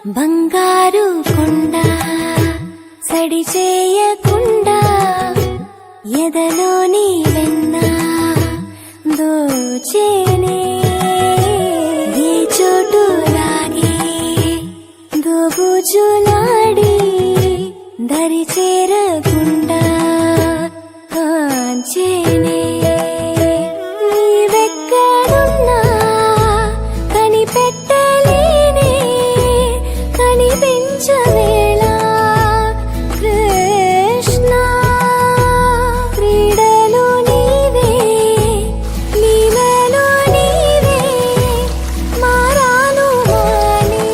బంగారు కొండ సడి చేయకుండా ఎదలోని వెన్న దోచేనే ఏ చోటు లాగే దోబుజులాడి దరి చేరకుండా కాంచేనే నీవెక్కడున్నా కనిపెట్టలేనే కనిపించవేళ కృష్ణ క్రీడలు నీవే లీలలో నీవే మారాను మాని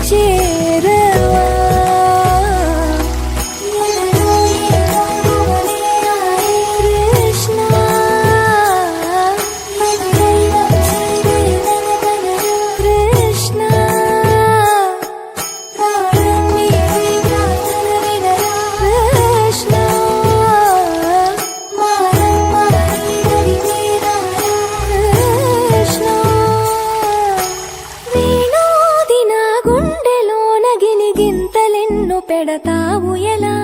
చేరవా కృష్ణ కృష్ణ కృష్ణ కృష్ణ వేణోది నా గుండెలోన గిలిగింతలెన్ను పెడతావు ఎలా